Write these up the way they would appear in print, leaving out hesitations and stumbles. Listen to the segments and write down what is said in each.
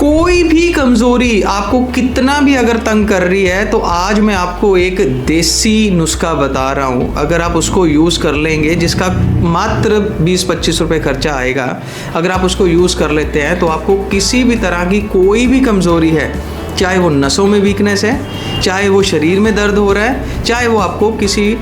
कोई भी कमज़ोरी आपको कितना भी अगर तंग कर रही है तो आज मैं आपको एक देसी नुस्खा बता रहा हूँ। अगर आप उसको यूज़ कर लेंगे, जिसका मात्र 20-25 रुपये खर्चा आएगा, अगर आप उसको यूज़ कर लेते हैं तो आपको किसी भी तरह की कोई भी कमज़ोरी है, चाहे वो नसों में वीकनेस है, चाहे वो शरीर में दर्द हो रहा है, चाहे वो आपको किसी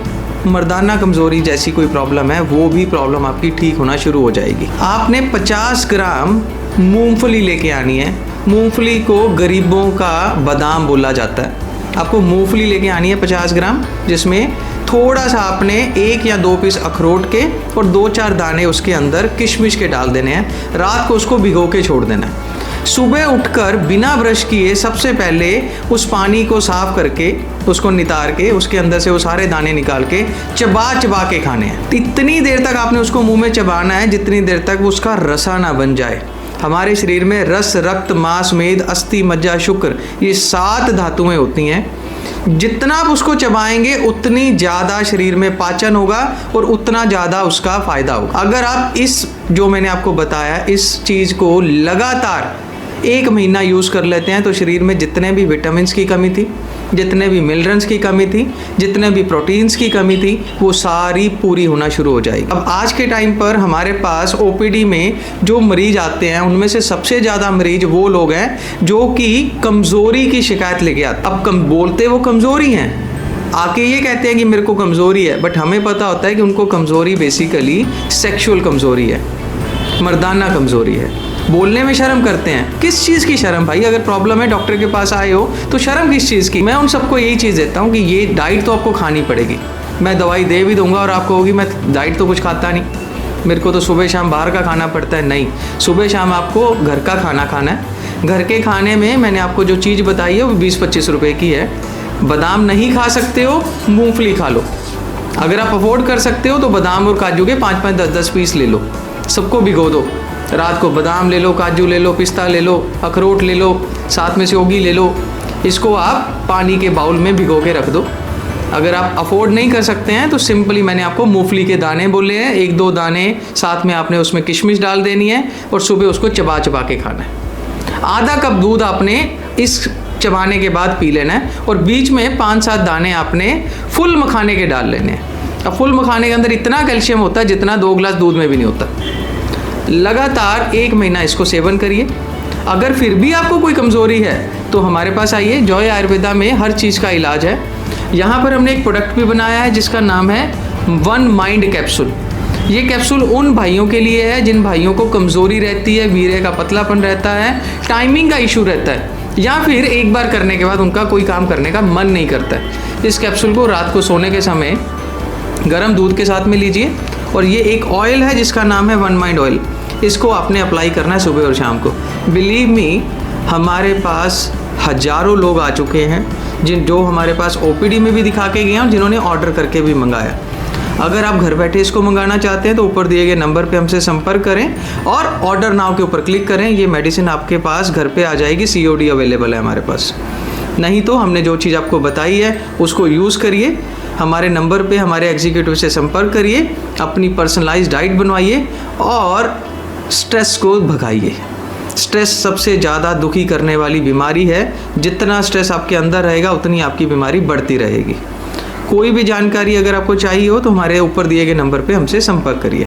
मर्दाना कमज़ोरी जैसी कोई प्रॉब्लम है, वो भी प्रॉब्लम आपकी ठीक होना शुरू हो जाएगी। आपने 50 ग्राम मूंगफली लेके आनी है। मूंगफली को गरीबों का बादाम बोला जाता है। आपको मूंगफली लेके आनी है 50 ग्राम, जिसमें थोड़ा सा आपने 1 या 2 पीस अखरोट के और 2-4 दाने उसके अंदर किशमिश के डाल देने हैं। रात को उसको भिगो के छोड़ देना है। सुबह उठकर बिना ब्रश किए सबसे पहले उस पानी को साफ करके, उसको नितार के, उसके अंदर से वो सारे दाने निकाल के चबा चबा के खाने हैं। इतनी देर तक आपने उसको मुंह में चबाना है जितनी देर तक उसका रसा ना बन जाए। हमारे शरीर में रस, रक्त, मांस, मेद, अस्थि, मज्जा, शुक्र, ये 7 धातुएं होती हैं। जितना आप उसको चबाएंगे उतनी ज़्यादा शरीर में पाचन होगा और उतना ज़्यादा उसका फ़ायदा होगा। अगर आप इस जो मैंने आपको बताया इस चीज़ को लगातार 1 महीना यूज़ कर लेते हैं तो शरीर में जितने भी विटामिन्स की कमी थी, जितने भी मिनरल्स की कमी थी, जितने भी प्रोटीन्स की कमी थी, वो सारी पूरी होना शुरू हो जाएगी। अब आज के टाइम पर हमारे पास ओपीडी में जो मरीज आते हैं उनमें से सबसे ज़्यादा मरीज वो लोग हैं जो कि कमज़ोरी की शिकायत लेके आते हैं। अब बोलते वो कमज़ोरी हैं, आके ये कहते हैं कि मेरे को कमज़ोरी है, बट हमें पता होता है कि उनको कमज़ोरी बेसिकली सेक्सुअल कमज़ोरी है, मर्दाना कमज़ोरी है। बोलने में शर्म करते हैं। किस चीज़ की शर्म भाई? अगर प्रॉब्लम है, डॉक्टर के पास आए हो तो शर्म किस चीज़ की? मैं उन सबको यही चीज़ देता हूँ कि ये डाइट तो आपको खानी पड़ेगी। मैं दवाई दे भी दूंगा और आपको होगी मैं डाइट तो कुछ खाता नहीं, मेरे को तो सुबह शाम बाहर का खाना पड़ता है। नहीं, सुबह शाम आपको घर का खाना खाना है। घर के खाने में मैंने आपको जो चीज़ बताई है वो 20-25 रुपये की है। बादाम नहीं खा सकते हो, मूँगफली खा लो। अगर आप अफोर्ड कर सकते हो तो बादाम और काजू के 5-5, 10-10 पीस ले लो, सबको भिगो दो। रात को बादाम ले लो, काजू ले लो, पिस्ता ले लो, अखरोट ले लो, साथ में सौगी ले लो। इसको आप पानी के बाउल में भिगो के रख दो। अगर आप अफोर्ड नहीं कर सकते हैं तो सिंपली मैंने आपको मूंगफली के दाने बोले हैं, 1-2 दाने, साथ में आपने उसमें किशमिश डाल देनी है और सुबह उसको चबा चबा के खाना है। आधा कप दूध आपने इस चबाने के बाद पी लेना है और बीच में 5-7 दाने आपने फुल मखाने के डाल लेने हैं। अब फुल मखाने के अंदर इतना कैल्शियम होता है जितना 2 गिलास दूध में भी नहीं होता। लगातार 1 महीना इसको सेवन करिए। अगर फिर भी आपको कोई कमज़ोरी है तो हमारे पास आइए। जॉय आयुर्वेदा में हर चीज़ का इलाज है। यहाँ पर हमने एक प्रोडक्ट भी बनाया है जिसका नाम है वन माइंड कैप्सूल। ये कैप्सूल उन भाइयों के लिए है जिन भाइयों को कमज़ोरी रहती है, वीर्य का पतलापन रहता है, टाइमिंग का इशू रहता है, या फिर एक बार करने के बाद उनका कोई काम करने का मन नहीं करता है। इस कैप्सूल को रात को सोने के समय गर्म दूध के साथ में लीजिए और ये एक ऑयल है जिसका नाम है वन माइंड ऑयल। इसको आपने अप्लाई करना है सुबह और शाम को। बिलीव मी, हमारे पास हज़ारों लोग आ चुके हैं जो हमारे पास ओपीडी में भी दिखा के गए हैं और जिन्होंने ऑर्डर करके भी मंगाया। अगर आप घर बैठे इसको मंगाना चाहते हैं तो ऊपर दिए गए नंबर पे हमसे संपर्क करें और ऑर्डर नाउ के ऊपर क्लिक करें। ये मेडिसिन आपके पास घर पे आ जाएगी। COD अवेलेबल है हमारे पास। नहीं तो हमने जो चीज़ आपको बताई है उसको यूज़ करिए। हमारे नंबर पे हमारे एग्जीक्यूटिव से संपर्क करिए, अपनी पर्सनलाइज्ड डाइट बनवाइए और स्ट्रेस को भगाइए। स्ट्रेस सबसे ज़्यादा दुखी करने वाली बीमारी है। जितना स्ट्रेस आपके अंदर रहेगा उतनी आपकी बीमारी बढ़ती रहेगी। कोई भी जानकारी अगर आपको चाहिए हो तो हमारे ऊपर दिए गए नंबर पे हमसे संपर्क करिए।